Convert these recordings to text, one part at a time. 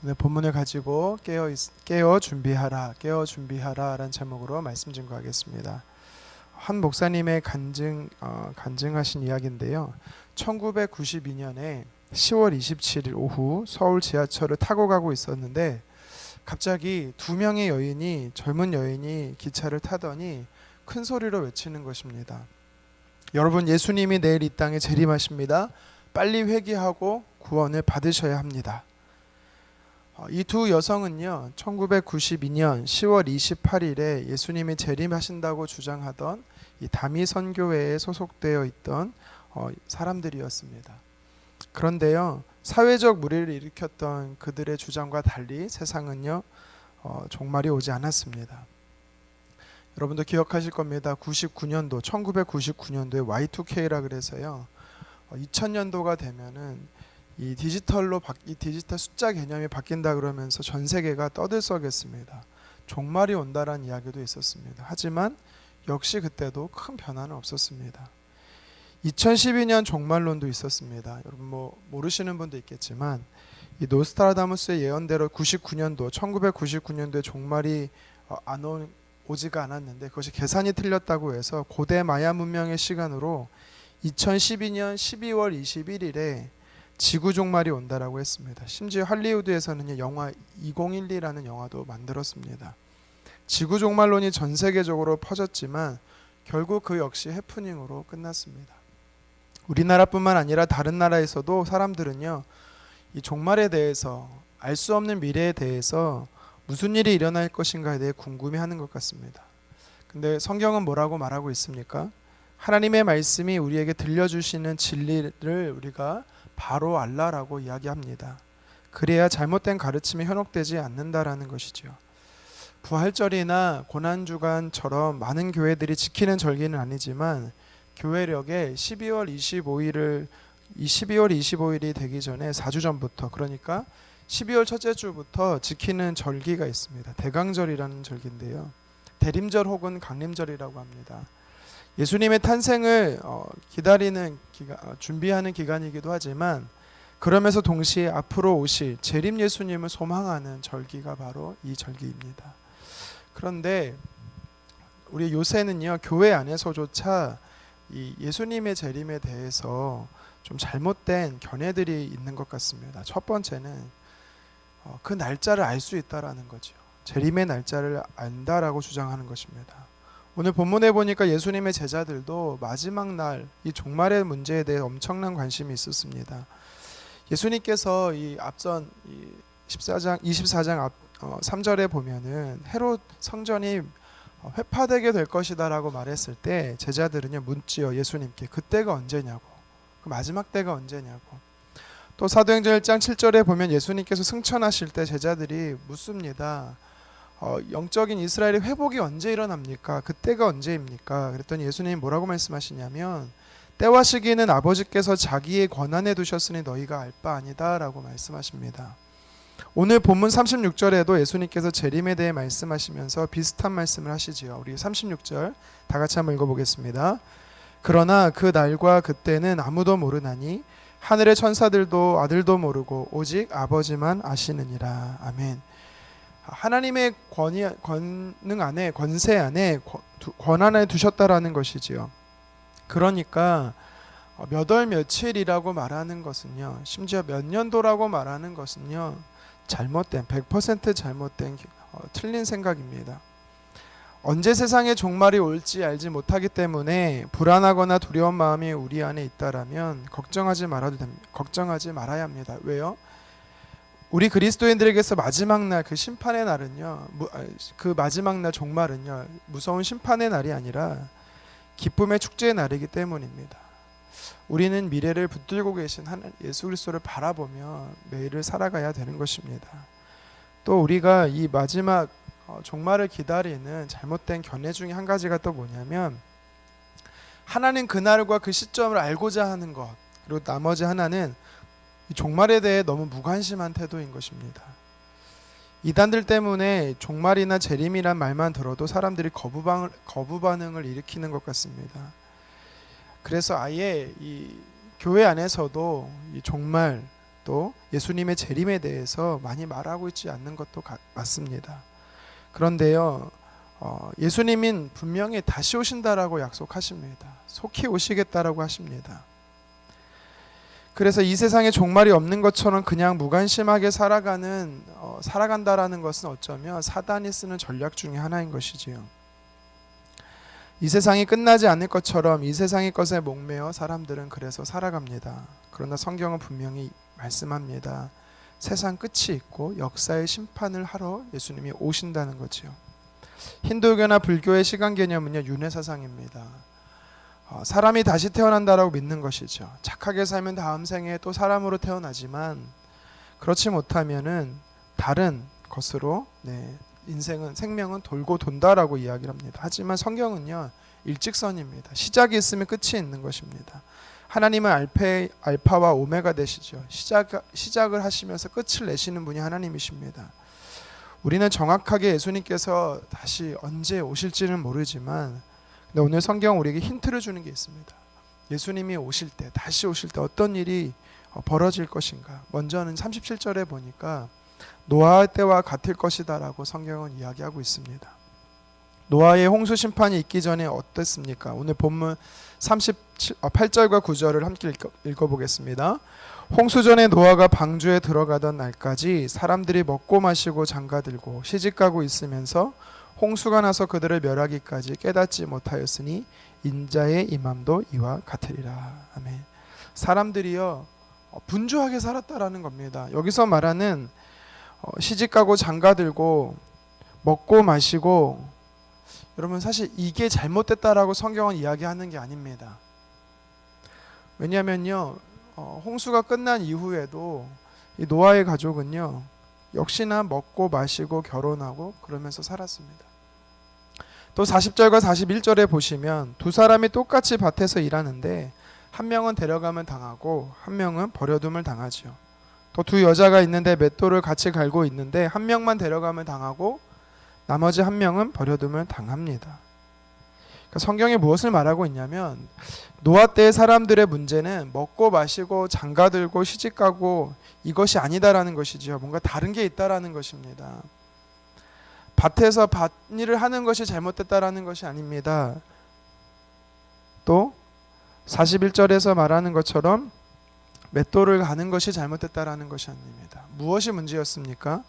오늘 본문을 가지고 깨어 준비하라라는 제목으로 말씀 증거하겠습니다. 한 목사님의 간증하신 이야기인데요. 1992년에 10월 27일 오후 서울 지하철을 타고 가고 있었는데 갑자기 두 명의 젊은 여인이 기차를 타더니 큰 소리로 외치는 것입니다. 여러분, 예수님이 내일 이 땅에 재림하십니다. 빨리 회개하고 구원을 받으셔야 합니다. 이 두 여성은요, 1992년 10월 28일에 예수님이 재림하신다고 주장하던 이 다미선교회에 소속되어 있던 사람들이었습니다. 그런데요, 사회적 물의를 일으켰던 그들의 주장과 달리 세상은요, 종말이 오지 않았습니다. 여러분도 기억하실 겁니다. 1999년도에 Y2K라 그래서요, 2000년도가 되면은 이 디지털 숫자 개념이 바뀐다 그러면서 전 세계가 떠들썩했습니다. 종말이 온다라는 이야기도 있었습니다. 하지만 역시 그때도 큰 변화는 없었습니다. 2012년 종말론도 있었습니다. 여러분 모르시는 분도 있겠지만 이 노스트라다무스의 예언대로 1999년도에 종말이 오지가 않았는데 그것이 계산이 틀렸다고 해서 고대 마야 문명의 시간으로 2012년 12월 21일에 지구 종말이 온다라고 했습니다. 심지어 할리우드에서는 영화 2012라는 영화도 만들었습니다. 지구 종말론이 전 세계적으로 퍼졌지만 결국 그 역시 해프닝으로 끝났습니다. 우리나라뿐만 아니라 다른 나라에서도 사람들은요, 이 종말에 대해서, 알 수 없는 미래에 대해서 무슨 일이 일어날 것인가에 대해 궁금해하는 것 같습니다. 근데 성경은 뭐라고 말하고 있습니까? 하나님의 말씀이 우리에게 들려주시는 진리를 우리가 바로 알라라고 이야기합니다. 그래야 잘못된 가르침에 현혹되지 않는다라는 것이죠. 부활절이나 고난주간처럼 많은 교회들이 지키는 절기는 아니지만 교회력에 12월 25일이 되기 전에 4주 전부터, 그러니까 12월 첫째 주부터 지키는 절기가 있습니다. 대강절이라는 절기인데요. 대림절 혹은 강림절이라고 합니다. 예수님의 탄생을 준비하는 기간이기도 하지만 그러면서 동시에 앞으로 오실 재림 예수님을 소망하는 절기가 바로 이 절기입니다. 그런데 우리 요새는요, 교회 안에서조차 이 예수님의 재림에 대해서 좀 잘못된 견해들이 있는 것 같습니다. 첫 번째는 그 날짜를 알 수 있다라는 거죠. 재림의 날짜를 안다라고 주장하는 것입니다. 오늘 본문에 보니까 예수님의 제자들도 마지막 날, 이 종말의 문제에 대해 엄청난 관심이 있었습니다. 예수님께서 이 앞선 24장 3절에 보면은 헤롯 성전이 회파되게 될 것이다라고 말했을 때 제자들은요, 묻지요, 예수님께 그때가 언제냐고, 그 마지막 때가 언제냐고. 또 사도행전 1장 7절에 보면 예수님께서 승천하실 때 제자들이 묻습니다. 영적인 이스라엘의 회복이 언제 일어납니까? 그때가 언제입니까? 그랬더니 예수님이 뭐라고 말씀하시냐면 때와 시기는 아버지께서 자기의 권한에 두셨으니 너희가 알 바 아니다 라고 말씀하십니다. 오늘 본문 36절에도 예수님께서 재림에 대해 말씀하시면서 비슷한 말씀을 하시지요. 우리 36절 다 같이 한번 읽어보겠습니다. 그러나 그 날과 그때는 아무도 모르나니 하늘의 천사들도 아들도 모르고 오직 아버지만 아시느니라. 아멘. 하나님의 권능 안에, 권세 안에, 권한 안에 두셨다라는 것이지요. 그러니까 몇 월 며칠이라고 말하는 것은요, 심지어 몇 년도라고 말하는 것은요, 100% 잘못된 틀린 생각입니다. 언제 세상에 종말이 올지 알지 못하기 때문에 불안하거나 두려운 마음이 우리 안에 있다라면 걱정하지 말아야 합니다. 왜요? 우리 그리스도인들에게서 마지막 날, 그 심판의 날은요, 그 마지막 날 종말은요, 무서운 심판의 날이 아니라 기쁨의 축제의 날이기 때문입니다. 우리는 미래를 붙들고 계신 예수 그리스도를 바라보며 매일을 살아가야 되는 것입니다. 또 우리가 이 마지막 종말을 기다리는 잘못된 견해 중에 한 가지가 또 뭐냐면, 하나는 그날과 그 시점을 알고자 하는 것, 그리고 나머지 하나는 이 종말에 대해 너무 무관심한 태도인 것입니다. 이단들 때문에 종말이나 재림이란 말만 들어도 사람들이 거부 반응을 일으키는 것 같습니다. 그래서 아예 이 교회 안에서도 이 종말, 또 예수님의 재림에 대해서 많이 말하고 있지 않는 것도 맞습니다. 그런데요, 예수님은 분명히 다시 오신다라고 약속하십니다. 속히 오시겠다라고 하십니다. 그래서 이 세상에 종말이 없는 것처럼 그냥 무관심하게 살아간다라는 것은 어쩌면 사단이 쓰는 전략 중에 하나인 것이지요. 이 세상이 끝나지 않을 것처럼 이 세상의 것에 목매어 사람들은 그래서 살아갑니다. 그러나 성경은 분명히 말씀합니다. 세상 끝이 있고 역사의 심판을 하러 예수님이 오신다는 거지요. 힌두교나 불교의 시간 개념은요, 윤회사상입니다. 사람이 다시 태어난다라고 믿는 것이죠. 착하게 살면 다음 생에 또 사람으로 태어나지만 그렇지 못하면은 다른 것으로 생명은 돌고 돈다라고 이야기를 합니다. 하지만 성경은요, 일직선입니다. 시작이 있으면 끝이 있는 것입니다. 하나님은 알파와 오메가 되시죠. 시작을 하시면서 끝을 내시는 분이 하나님이십니다. 우리는 정확하게 예수님께서 다시 언제 오실지는 모르지만, 근데 오늘 성경 우리에게 힌트를 주는 게 있습니다. 예수님이 오실 때, 다시 오실 때 어떤 일이 벌어질 것인가. 먼저는 37절에 보니까 노아 때와 같을 것이다 라고 성경은 이야기하고 있습니다. 노아의 홍수 심판이 있기 전에 어땠습니까? 오늘 본문 8절과 9절을 함께 읽어보겠습니다. 홍수 전에 노아가 방주에 들어가던 날까지 사람들이 먹고 마시고 장가들고 시집가고 있으면서 홍수가 나서 그들을 멸하기까지 깨닫지 못하였으니 인자의 임함도 이와 같으리라. 아멘. 사람들이요, 분주하게 살았다라는 겁니다. 여기서 말하는 시집가고 장가들고 먹고 마시고, 여러분 사실 이게 잘못됐다라고 성경은 이야기하는 게 아닙니다. 왜냐하면요, 홍수가 끝난 이후에도 이 노아의 가족은요, 역시나 먹고 마시고 결혼하고 그러면서 살았습니다. 또 40절과 41절에 보시면 두 사람이 똑같이 밭에서 일하는데 한 명은 데려가면 당하고 한 명은 버려둠을 당하지요. 또 두 여자가 있는데 맷돌을 같이 갈고 있는데 한 명만 데려가면 당하고 나머지 한 명은 버려둠을 당합니다. 그러니까 성경이 무엇을 말하고 있냐면, 노아 때의 사람들의 문제는 먹고 마시고 장가들고 시집가고 이것이 아니다라는 것이지요. 뭔가 다른 게 있다라는 것입니다. 밭에서 밭일을 하는 것이 잘못됐다라는 것이 아닙니다. 또 41절에서 말하는 것처럼 맷돌을 가는 것이 잘못됐다라는 것이 아닙니다. 무엇이 문제였습니까?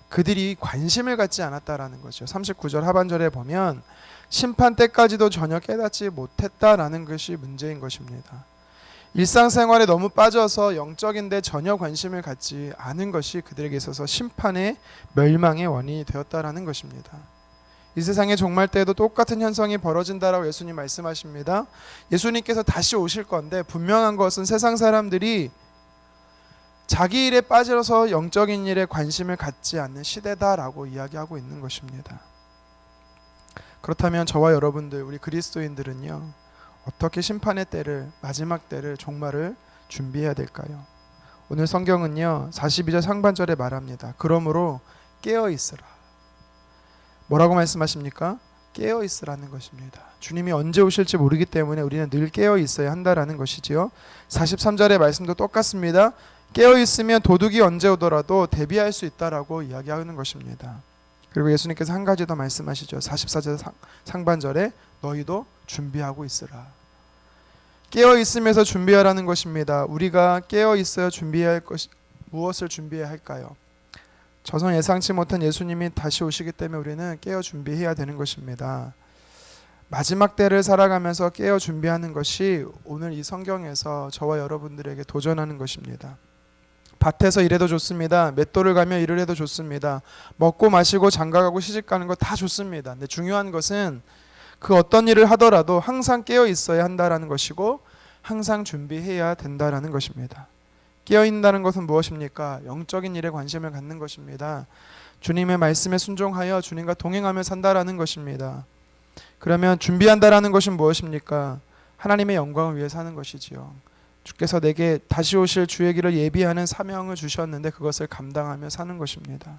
그들이 관심을 갖지 않았다라는 거죠. 39절 하반절에 보면 심판 때까지도 전혀 깨닫지 못했다라는 것이 문제인 것입니다. 일상생활에 너무 빠져서 영적인데 전혀 관심을 갖지 않은 것이 그들에게 있어서 심판의 멸망의 원인이 되었다라는 것입니다. 이 세상의 종말 때에도 똑같은 현상이 벌어진다라고 예수님 말씀하십니다. 예수님께서 다시 오실 건데 분명한 것은 세상 사람들이 자기 일에 빠져서 영적인 일에 관심을 갖지 않는 시대다라고 이야기하고 있는 것입니다. 그렇다면 저와 여러분들, 우리 그리스도인들은요, 어떻게 심판의 때를, 마지막 때를, 종말을 준비해야 될까요? 오늘 성경은요, 42절 상반절에 말합니다. 그러므로 깨어 있으라. 뭐라고 말씀하십니까? 깨어 있으라는 것입니다. 주님이 언제 오실지 모르기 때문에 우리는 늘 깨어 있어야 한다라는 것이지요. 43절의 말씀도 똑같습니다. 깨어 있으면 도둑이 언제 오더라도 대비할 수 있다라고 이야기하는 것입니다. 그리고 예수님께서 한 가지 더 말씀하시죠. 44절 상반절에 너희도 준비하고 있으라. 깨어 있으면서 준비하라는 것입니다. 우리가 깨어 있어야 준비해야 할 것이 무엇을 준비해야 할까요? 저선 예상치 못한 예수님이 다시 오시기 때문에 우리는 깨어 준비해야 되는 것입니다. 마지막 때를 살아가면서 깨어 준비하는 것이 오늘 이 성경에서 저와 여러분들에게 도전하는 것입니다. 밭에서 일해도 좋습니다. 맷돌을 가며 일을 해도 좋습니다. 먹고 마시고 장가가고 시집가는 거 다 좋습니다. 근데 중요한 것은 그 어떤 일을 하더라도 항상 깨어 있어야 한다라는 것이고 항상 준비해야 된다라는 것입니다. 깨어 있다는 것은 무엇입니까? 영적인 일에 관심을 갖는 것입니다. 주님의 말씀에 순종하여 주님과 동행하며 산다라는 것입니다. 그러면 준비한다라는 것은 무엇입니까? 하나님의 영광을 위해 사는 것이지요. 주께서 내게 다시 오실 주의 길을 예비하는 사명을 주셨는데 그것을 감당하며 사는 것입니다.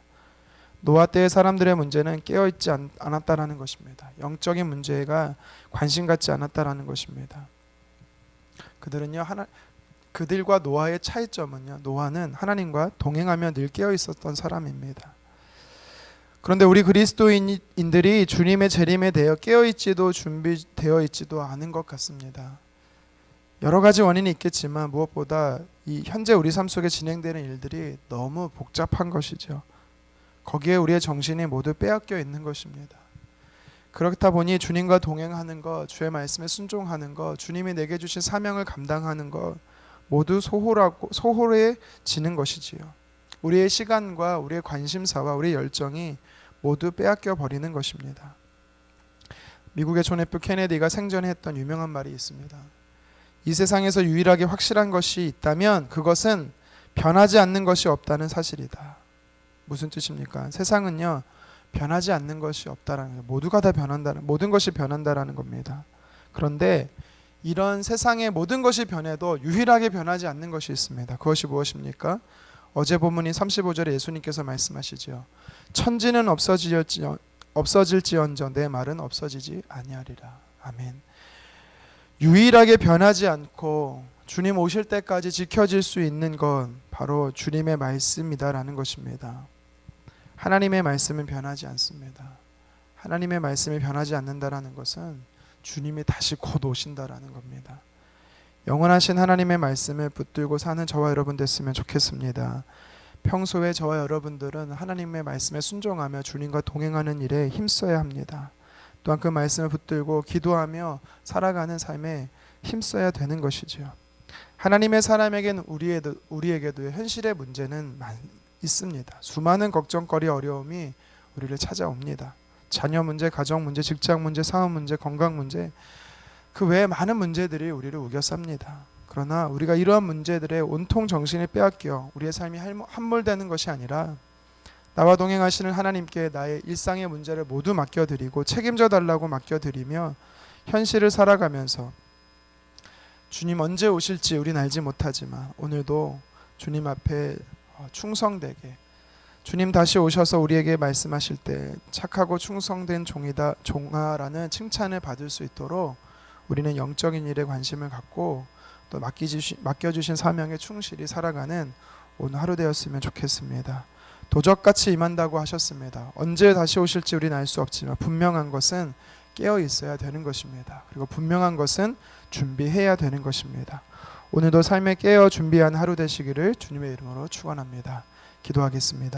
노아 때의 사람들의 문제는 깨어있지 않았다라는 것입니다. 영적인 문제가 관심 갖지 않았다라는 것입니다. 그들은요, 그들과 노아의 차이점은요, 노아는 하나님과 동행하며 늘 깨어 있었던 사람입니다. 그런데 우리 그리스도인들이 주님의 재림에 대해 깨어 있지도 준비되어 있지도 않은 것 같습니다. 여러 가지 원인이 있겠지만 무엇보다 이 현재 우리 삶 속에 진행되는 일들이 너무 복잡한 것이죠. 거기에 우리의 정신이 모두 빼앗겨 있는 것입니다. 그렇다 보니 주님과 동행하는 것, 주의 말씀에 순종하는 것, 주님이 내게 주신 사명을 감당하는 것 모두 소홀해지는 것이지요. 우리의 시간과 우리의 관심사와 우리의 열정이 모두 빼앗겨 버리는 것입니다. 미국의 존 F 케네디가 생전에 했던 유명한 말이 있습니다. 이 세상에서 유일하게 확실한 것이 있다면 그것은 변하지 않는 것이 없다는 사실이다. 무슨 뜻입니까? 세상은요, 변하지 않는 것이 없다라는 거예요. 모두가 다 변한다는, 모든 것이 변한다라는 겁니다. 그런데 이런 세상의 모든 것이 변해도 유일하게 변하지 않는 것이 있습니다. 그것이 무엇입니까? 어제 본문인 35절에 예수님께서 말씀하시죠. 천지는 없어질지언정 내 말은 없어지지 아니하리라. 아멘. 유일하게 변하지 않고 주님 오실 때까지 지켜질 수 있는 건 바로 주님의 말씀이다라는 것입니다. 하나님의 말씀은 변하지 않습니다. 하나님의 말씀이 변하지 않는다라는 것은 주님이 다시 곧 오신다라는 겁니다. 영원하신 하나님의 말씀을 붙들고 사는 저와 여러분 됐으면 좋겠습니다. 평소에 저와 여러분들은 하나님의 말씀에 순종하며 주님과 동행하는 일에 힘써야 합니다. 또한 그 말씀을 붙들고 기도하며 살아가는 삶에 힘써야 되는 것이죠. 하나님의 사람에게는 우리에게도 현실의 문제는 있습니다. 수많은 걱정거리, 어려움이 우리를 찾아옵니다. 자녀 문제, 가정 문제, 직장 문제, 사업 문제, 건강 문제, 그 외에 많은 문제들이 우리를 우겨쌉니다. 그러나 우리가 이러한 문제들에 온통 정신을 빼앗겨 우리의 삶이 함몰되는 것이 아니라 나와 동행하시는 하나님께 나의 일상의 문제를 모두 맡겨드리고 책임져 달라고 맡겨드리며 현실을 살아가면서 주님 언제 오실지 우린 알지 못하지만 오늘도 주님 앞에 충성되게, 주님 다시 오셔서 우리에게 말씀하실 때 착하고 충성된 종아라는 칭찬을 받을 수 있도록 우리는 영적인 일에 관심을 갖고 또 맡겨주신 사명에 충실히 살아가는 오늘 하루 되었으면 좋겠습니다. 도적같이 임한다고 하셨습니다. 언제 다시 오실지 우리는 알 수 없지만 분명한 것은 깨어 있어야 되는 것입니다. 그리고 분명한 것은 준비해야 되는 것입니다. 오늘도 삶에 깨어 준비한 하루 되시기를 주님의 이름으로 축원합니다. 기도하겠습니다.